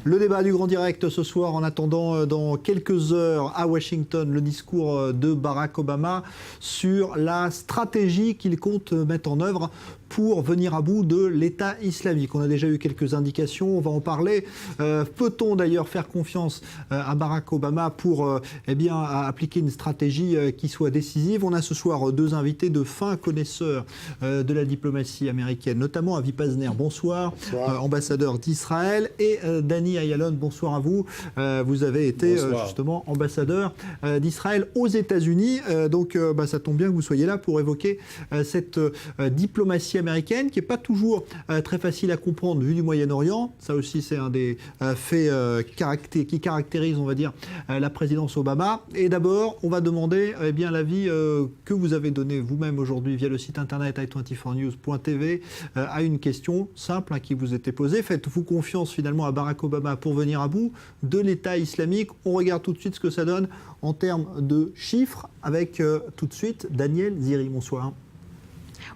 Le débat du Grand Direct ce soir, en attendant dans quelques heures à Washington, le discours de Barack Obama sur la stratégie qu'il compte mettre en œuvre pour venir à bout de l'État islamique. On a déjà eu quelques indications, on va en parler. Peut-on d'ailleurs faire confiance à Barack Obama pour appliquer une stratégie qui soit décisive? On a ce soir deux invités de fins connaisseurs de la diplomatie américaine, notamment Avi Pazner, bonsoir, ambassadeur d'Israël, et Danny Ayalon, bonsoir à vous. Vous avez été justement ambassadeur d'Israël aux États-Unis, donc ça tombe bien que vous soyez là pour évoquer cette diplomatie américaine qui n'est pas toujours très facile à comprendre vu du Moyen-Orient. Ça aussi, c'est un des faits qui caractérise, on va dire, la présidence Obama. Et d'abord, on va demander l'avis que vous avez donné vous-même aujourd'hui via le site internet i24news.tv à une question simple qui vous était posée. Faites-vous confiance finalement à Barack Obama pour venir à bout de l'État islamique? On regarde tout de suite ce que ça donne en termes de chiffres avec tout de suite Daniel Ziri. Bonsoir.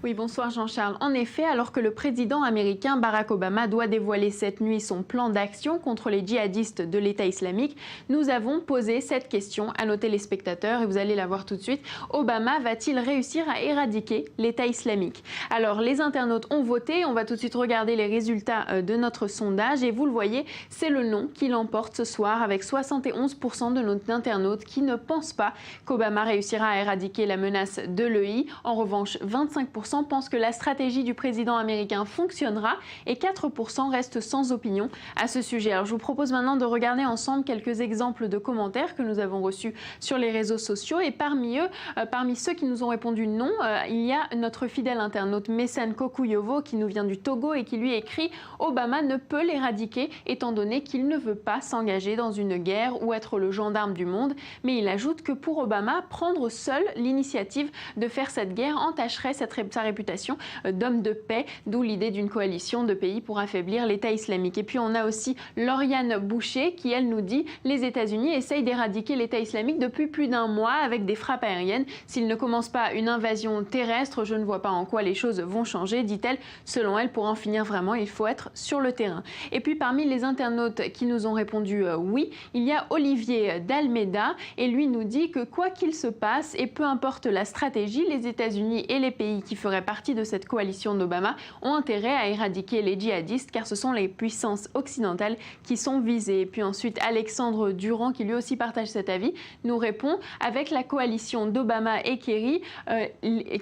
Oui, bonsoir Jean-Charles. En effet, alors que le président américain Barack Obama doit dévoiler cette nuit son plan d'action contre les djihadistes de l'État islamique, nous avons posé cette question à nos téléspectateurs et vous allez la voir tout de suite. Obama va-t-il réussir à éradiquer l'État islamique? Alors, les internautes ont voté. On va tout de suite regarder les résultats de notre sondage et vous le voyez, c'est le non qui l'emporte ce soir avec 71% de nos internautes qui ne pensent pas qu'Obama réussira à éradiquer la menace de l'EI. En revanche, 25% pensent que la stratégie du président américain fonctionnera et 4% restent sans opinion à ce sujet. Alors je vous propose maintenant de regarder ensemble quelques exemples de commentaires que nous avons reçus sur les réseaux sociaux et parmi eux, parmi ceux qui nous ont répondu non, il y a notre fidèle internaute Mesen Kokuyovo qui nous vient du Togo et qui lui écrit « Obama ne peut l'éradiquer étant donné qu'il ne veut pas s'engager dans une guerre ou être le gendarme du monde ». Mais il ajoute que pour Obama, prendre seul l'initiative de faire cette guerre entacherait sa réputation d'homme de paix, d'où l'idée d'une coalition de pays pour affaiblir l'État islamique. Et puis on a aussi Lauriane Boucher qui, elle, nous dit « Les États-Unis essayent d'éradiquer l'État islamique depuis plus d'un mois avec des frappes aériennes. S'ils ne commencent pas une invasion terrestre, je ne vois pas en quoi les choses vont changer, dit-elle. Selon elle, pour en finir vraiment, il faut être sur le terrain. » Et puis parmi les internautes qui nous ont répondu oui, il y a Olivier d'Almeida et lui nous dit que quoi qu'il se passe et peu importe la stratégie, les États-Unis et les pays qui feraient partie de cette coalition d'Obama ont intérêt à éradiquer les djihadistes car ce sont les puissances occidentales qui sont visées. Et puis ensuite, Alexandre Durand, qui lui aussi partage cet avis, nous répond avec la coalition d'Obama et Kerry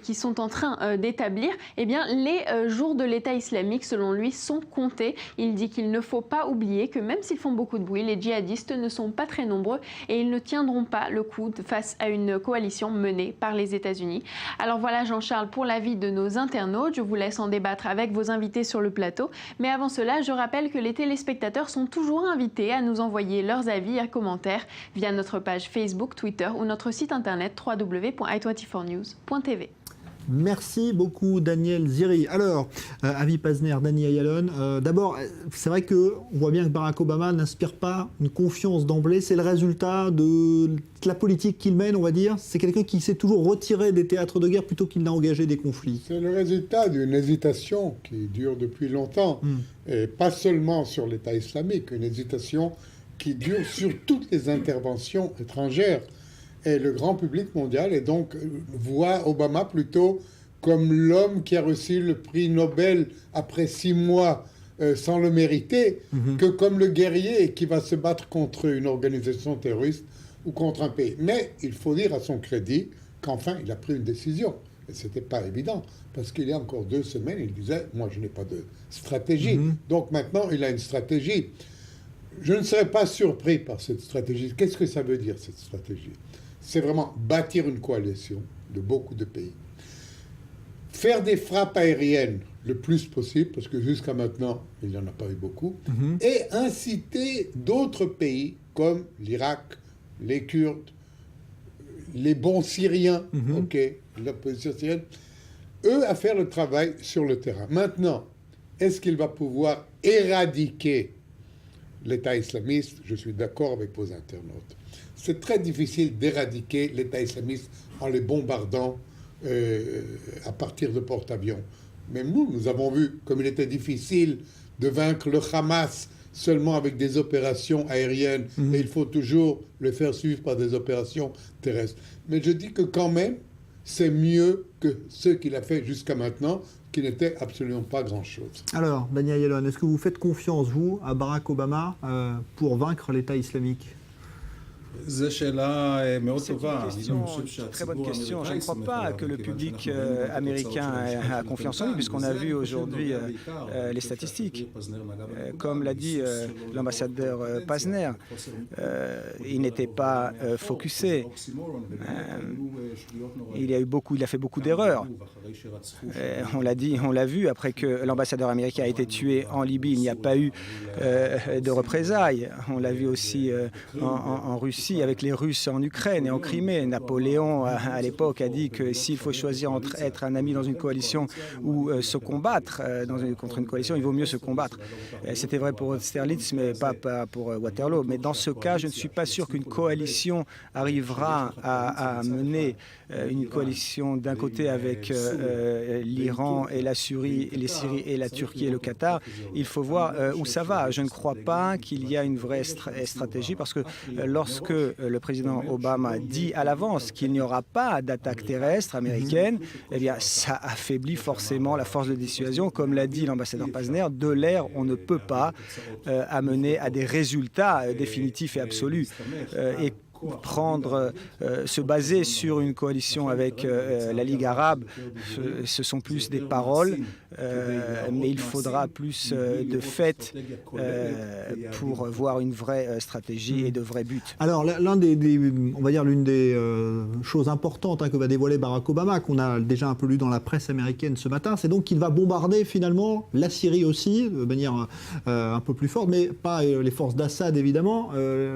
qui sont en train d'établir, eh bien, les jours de l'État islamique, selon lui, sont comptés. Il dit qu'il ne faut pas oublier que même s'ils font beaucoup de bruit, les djihadistes ne sont pas très nombreux et ils ne tiendront pas le coup face à une coalition menée par les États-Unis. Alors voilà, Jean-Charles, pour l'avis de nos internautes. Je vous laisse en débattre avec vos invités sur le plateau. Mais avant cela, je rappelle que les téléspectateurs sont toujours invités à nous envoyer leurs avis et commentaires via notre page Facebook, Twitter ou notre site internet www.i24news.tv. Merci beaucoup Daniel Ziri. Alors, Avi Pazner, Danny Ayalon, d'abord, c'est vrai qu'on voit bien que Barack Obama n'inspire pas une confiance d'emblée. C'est le résultat de la politique qu'il mène, on va dire. C'est quelqu'un qui s'est toujours retiré des théâtres de guerre plutôt qu'il n'a engagé des conflits. C'est le résultat d'une hésitation qui dure depuis longtemps, et pas seulement sur l'État islamique, une hésitation qui dure sur toutes les interventions étrangères. Et le grand public mondial et donc voit Obama plutôt comme l'homme qui a reçu le prix Nobel après 6 mois sans le mériter, que comme le guerrier qui va se battre contre une organisation terroriste ou contre un pays. Mais il faut dire à son crédit qu'enfin il a pris une décision. Et ce n'était pas évident, parce qu'il y a encore 2 semaines, il disait « moi je n'ai pas de stratégie ». Donc maintenant il a une stratégie. Je ne serais pas surpris par cette stratégie. Qu'est-ce que ça veut dire cette stratégie ? C'est vraiment bâtir une coalition de beaucoup de pays. Faire des frappes aériennes le plus possible, parce que jusqu'à maintenant, il n'y en a pas eu beaucoup, et inciter d'autres pays comme l'Irak, les Kurdes, les bons Syriens, l'opposition syrienne, eux à faire le travail sur le terrain. Maintenant, est-ce qu'il va pouvoir éradiquer l'État islamiste? Je suis d'accord avec vos internautes. C'est très difficile d'éradiquer l'État islamiste en les bombardant à partir de porte-avions. Même nous avons vu comme il était difficile de vaincre le Hamas seulement avec des opérations aériennes et il faut toujours le faire suivre par des opérations terrestres. Mais je dis que quand même, c'est mieux que ce qu'il a fait jusqu'à maintenant, qui n'était absolument pas grand-chose. Alors, Daniel Yalon, est-ce que vous faites confiance, vous, à Barack Obama pour vaincre l'État islamique? C'est une très bonne question. Je ne crois pas que le public américain a confiance en lui, puisqu'on a vu aujourd'hui les statistiques. Comme l'a dit l'ambassadeur Pazner, il n'était pas focusé. Il a fait beaucoup d'erreurs. On l'a vu, après que l'ambassadeur américain a été tué en Libye, il n'y a pas eu de représailles. On l'a vu aussi en Russie, avec les Russes en Ukraine et en Crimée. Napoléon, à l'époque, a dit que s'il faut choisir entre être un ami dans une coalition ou se combattre contre une coalition, il vaut mieux se combattre. C'était vrai pour Austerlitz, mais pas pour Waterloo. Mais dans ce cas, je ne suis pas sûr qu'une coalition arrivera à mener une coalition d'un côté avec l'Iran et la Syrie et la Turquie et le Qatar. Il faut voir où ça va. Je ne crois pas qu'il y a une vraie stratégie, parce que lorsque le président Obama dit à l'avance qu'il n'y aura pas d'attaque terrestre américaine, eh bien, ça affaiblit forcément la force de dissuasion. Comme l'a dit l'ambassadeur Pazner, de l'air, on ne peut pas amener à des résultats définitifs et absolus. Et se baser sur une coalition avec la Ligue arabe, ce sont plus des paroles, mais il faudra plus de faits pour voir une vraie stratégie et de vrais buts. Alors, on va dire l'une des choses importantes que va dévoiler Barack Obama, qu'on a déjà un peu lu dans la presse américaine ce matin, c'est donc qu'il va bombarder finalement la Syrie aussi, de manière un peu plus forte, mais pas les forces d'Assad évidemment,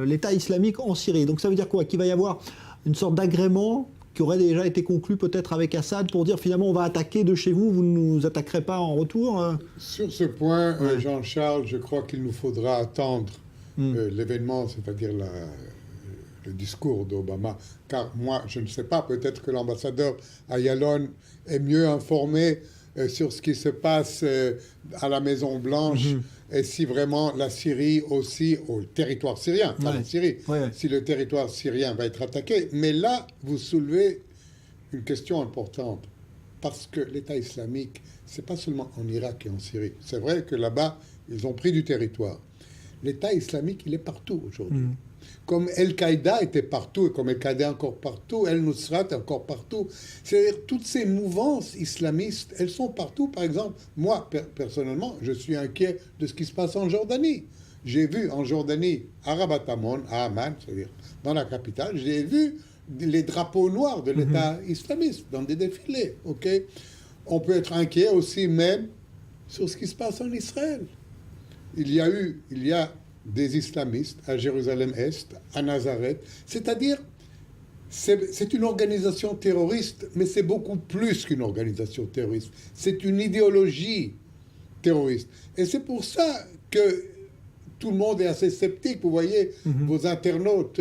l'État islamique en Syrie. Donc ça veut dire quoi? Qu'il va y avoir une sorte d'agrément qui aurait déjà été conclu peut-être avec Assad pour dire finalement on va attaquer de chez vous, vous ne nous attaquerez pas en retour? Sur ce point, Jean-Charles, je crois qu'il nous faudra attendre l'événement, c'est-à-dire le discours d'Obama, car moi je ne sais pas, peut-être que l'ambassadeur Ayalon est mieux informé sur ce qui se passe à la Maison-Blanche et si vraiment la Syrie aussi, au territoire syrien, pas la Syrie, si le territoire syrien va être attaqué. Mais là, vous soulevez une question importante, parce que l'État islamique, c'est pas seulement en Irak et en Syrie. C'est vrai que là-bas, ils ont pris du territoire. L'État islamique, il est partout aujourd'hui. Comme Al-Qaïda était partout, et comme Al-Qaïda est encore partout, Al-Nusrat est encore partout. C'est-à-dire, toutes ces mouvances islamistes, elles sont partout. Par exemple, moi, personnellement, je suis inquiet de ce qui se passe en Jordanie. J'ai vu en Jordanie, à Rabat Amon, à Amman, c'est-à-dire dans la capitale, j'ai vu les drapeaux noirs de l'État islamiste dans des défilés. On peut être inquiet aussi même sur ce qui se passe en Israël. Il y a des islamistes à Jérusalem-Est, à Nazareth. C'est-à-dire, c'est une organisation terroriste, mais c'est beaucoup plus qu'une organisation terroriste. C'est une idéologie terroriste. Et c'est pour ça que tout le monde est assez sceptique. Vous voyez, vos internautes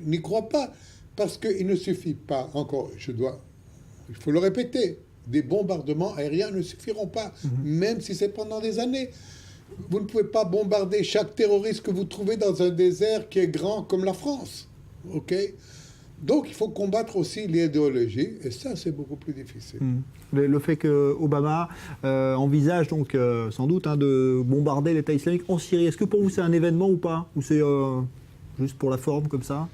n'y croient pas. Parce qu'il ne suffit pas, encore, il faut le répéter, des bombardements aériens ne suffiront pas, même si c'est pendant des années. Vous ne pouvez pas bombarder chaque terroriste que vous trouvez dans un désert qui est grand comme la France. Donc, il faut combattre aussi l'idéologie, et ça, c'est beaucoup plus difficile. Le fait que Obama envisage donc sans doute de bombarder l'État islamique en Syrie, est-ce que pour vous c'est un événement ou pas? Ou c'est juste pour la forme comme ça?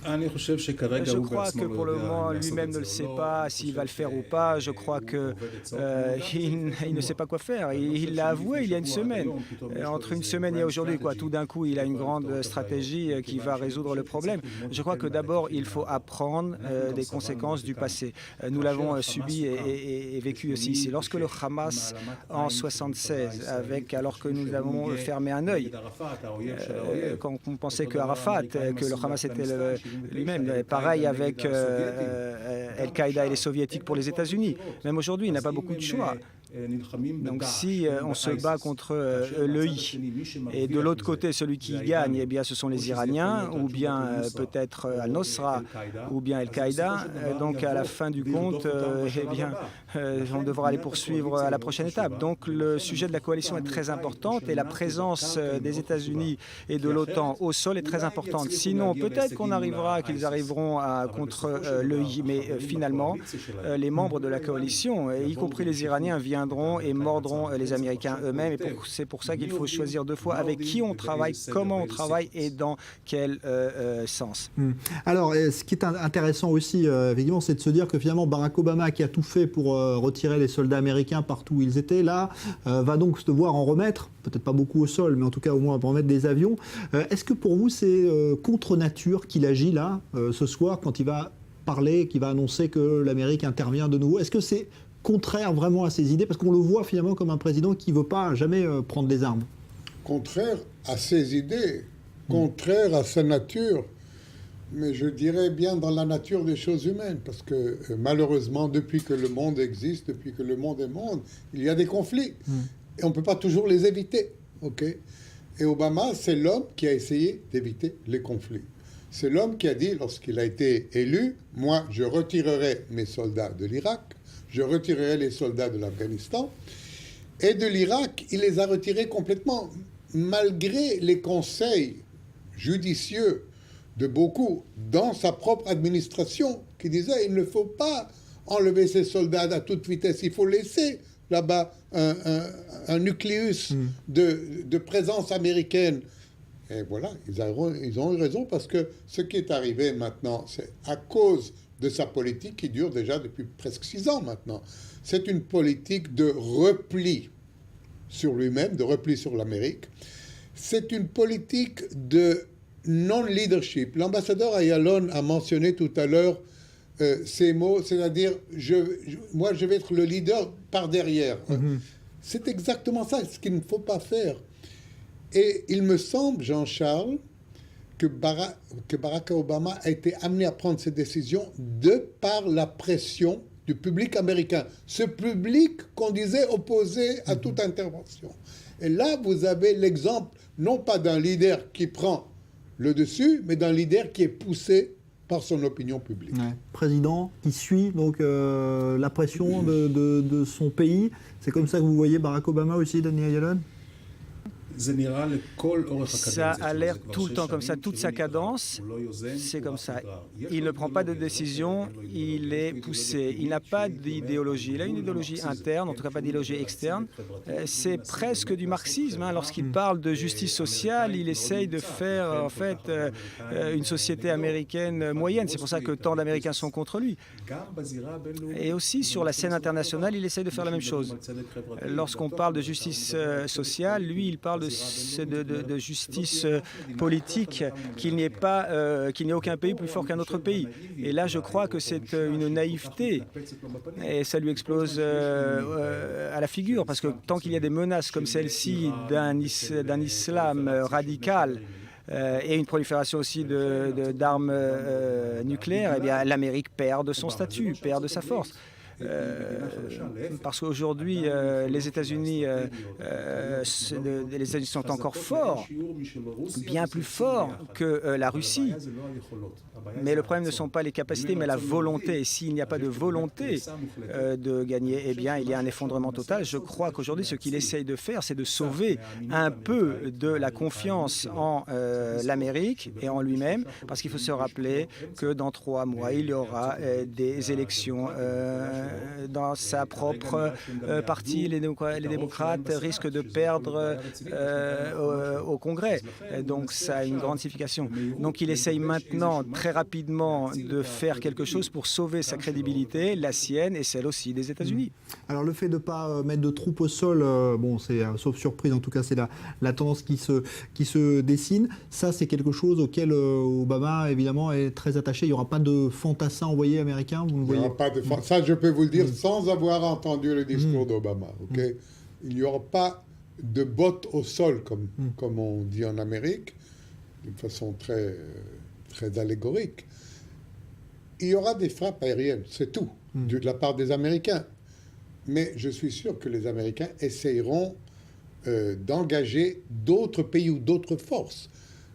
Je crois que pour le moment, lui-même ne le sait pas s'il va le faire ou pas. Je crois qu'il ne sait pas quoi faire. Il l'a avoué il y a une semaine. Entre une semaine et aujourd'hui, tout d'un coup, il a une grande stratégie qui va résoudre le problème. Je crois que d'abord, il faut apprendre des conséquences du passé. Nous l'avons subi et vécu aussi ici. Lorsque le Hamas, en 1976, alors que nous avons fermé un œil, quand on pensait que Arafat, que le Hamas était lui-même. Pareil avec Al-Qaïda et les soviétiques pour les États-Unis. Même aujourd'hui, il n'a pas beaucoup de choix. Donc si on se bat contre l'EI et de l'autre côté celui qui gagne, eh bien ce sont les Iraniens ou bien peut-être Al-Nosra ou bien Al-Qaïda. Donc à la fin du compte, eh bien on devra les poursuivre à la prochaine étape. Donc le sujet de la coalition est très important et la présence des États-Unis et de l'OTAN au sol est très importante. Sinon peut-être qu'ils arriveront contre l'EI, mais finalement les membres de la coalition, y compris les Iraniens, viendront et mordront les Américains eux-mêmes. Et c'est pour ça qu'il faut choisir deux fois avec qui on travaille, comment on travaille et dans quel sens. Alors, ce qui est intéressant aussi, évidemment, c'est de se dire que finalement, Barack Obama, qui a tout fait pour retirer les soldats américains partout où ils étaient, là, va donc devoir en remettre, peut-être pas beaucoup au sol, mais en tout cas au moins en remettre des avions. Est-ce que pour vous, c'est contre nature qu'il agit là, ce soir, quand il va parler, qu'il va annoncer que l'Amérique intervient de nouveau? Est-ce que c'est contraire vraiment à ses idées, parce qu'on le voit finalement comme un président qui ne veut pas jamais prendre les armes? Contraire à ses idées, contraire à sa nature, mais je dirais bien dans la nature des choses humaines, parce que malheureusement, depuis que le monde existe, depuis que le monde est monde, il y a des conflits, et on ne peut pas toujours les éviter, ok? Et Obama, c'est l'homme qui a essayé d'éviter les conflits. C'est l'homme qui a dit, lorsqu'il a été élu, moi, je retirerai mes soldats de l'Irak, je retirerai les soldats de l'Afghanistan. Et de l'Irak, il les a retirés complètement, malgré les conseils judicieux de beaucoup dans sa propre administration, qui disaient il ne faut pas enlever ces soldats à toute vitesse, il faut laisser là-bas un nucléus de présence américaine. Et voilà, ils ont eu raison, parce que ce qui est arrivé maintenant, c'est à cause de sa politique qui dure déjà depuis presque 6 ans maintenant. C'est une politique de repli sur lui-même, de repli sur l'Amérique. C'est une politique de non-leadership. L'ambassadeur Ayalon a mentionné tout à l'heure ces mots, c'est-à-dire moi je vais être le leader par derrière. C'est exactement ça, ce qu'il ne faut pas faire. Et il me semble, Jean-Charles, que Barack Obama a été amené à prendre ces décisions de par la pression du public américain. Ce public qu'on disait opposé à toute intervention. Et là, vous avez l'exemple, non pas d'un leader qui prend le dessus, mais d'un leader qui est poussé par son opinion publique. Ouais. Président qui suit donc la pression de son pays. C'est comme ça que vous voyez Barack Obama aussi, Daniel Ayalon? Ça a l'air tout le temps comme ça, toute sa cadence, c'est comme ça. Il ne prend pas de décision, il est poussé. Il n'a pas d'idéologie. Il a une idéologie interne, en tout cas pas d'idéologie externe. C'est presque du marxisme. Lorsqu'il parle de justice sociale, il essaye de faire en fait une société américaine moyenne. C'est pour ça que tant d'Américains sont contre lui. Et aussi sur la scène internationale, il essaye de faire la même chose. Lorsqu'on parle de justice sociale, lui, il parle de justice politique, qu'il n'y ait aucun pays plus fort qu'un autre pays. Et là, je crois que c'est une naïveté et ça lui explose à la figure, parce que tant qu'il y a des menaces comme celle-ci d'un islam radical et une prolifération aussi d'armes nucléaires, eh bien l'Amérique perd de son statut, perd de sa force. Parce qu'aujourd'hui, les États-Unis sont encore forts, bien plus forts que la Russie. Mais le problème ne sont pas les capacités, mais la volonté. Et s'il n'y a pas de volonté de gagner, eh bien, il y a un effondrement total. Je crois qu'aujourd'hui, ce qu'il essaye de faire, c'est de sauver un peu de la confiance en l'Amérique et en lui-même, parce qu'il faut se rappeler que dans 3 mois, il y aura des élections dans sa propre parti. Les démocrates risquent de perdre au Congrès. Donc ça a une grande signification. Donc il essaye maintenant très rapidement de faire quelque chose pour sauver sa crédibilité, la sienne et celle aussi des États-Unis. Alors le fait de ne pas mettre de troupes au sol, bon, c'est sauf surprise, en tout cas c'est la tendance qui se dessine. Ça, c'est quelque chose auquel Obama évidemment est très attaché. Il n'y aura pas de fantassins envoyés américains, vous ne voyez? Il n'y aura pas de ça, je peux vous le dire sans avoir entendu le discours d'Obama. Okay? Il n'y aura pas de bottes au sol, comme on dit en Amérique, d'une façon très allégorique. Il y aura des frappes aériennes, c'est tout, de la part des Américains. mais je suis sûr que les Américains essayeront d'engager d'autres pays ou d'autres forces.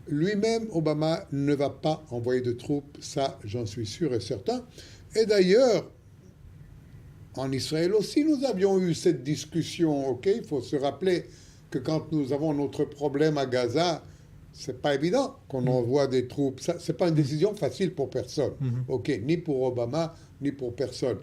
Lui-même, Obama, ne va pas envoyer de troupes, ça j'en suis sûr et certain. Et d'ailleurs, en Israël aussi, nous avions eu cette discussion, ok? Il faut se rappeler que quand nous avons notre problème à Gaza, c'est pas évident qu'on envoie des troupes. Ça, c'est pas une décision facile pour personne, ok? Ni pour Obama, ni pour personne.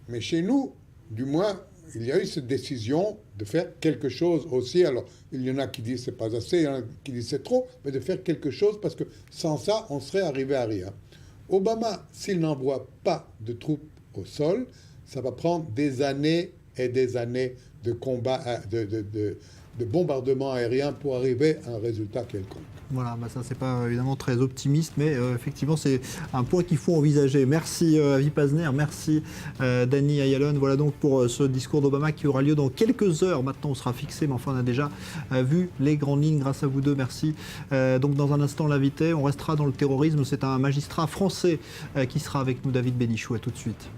Mais chez nous, du moins, il y a eu cette décision de faire quelque chose aussi. Alors, il y en a qui disent c'est pas assez, il y en a qui disent c'est trop, mais de faire quelque chose parce que sans ça, on serait arrivé à rien. Obama, s'il n'envoie pas de troupes au sol, ça va prendre des années et des années de combat, de bombardement aérien pour arriver à un résultat quelconque. Voilà, ça c'est pas évidemment très optimiste, mais effectivement c'est un point qu'il faut envisager. Merci Avi Pazner, merci Danny Ayalon. Voilà donc pour ce discours d'Obama qui aura lieu dans quelques heures. Maintenant on sera fixé, mais enfin on a déjà vu les grandes lignes grâce à vous deux. Merci. Donc dans un instant l'invité, on restera dans le terrorisme. C'est un magistrat français qui sera avec nous, David Bénichou. À tout de suite.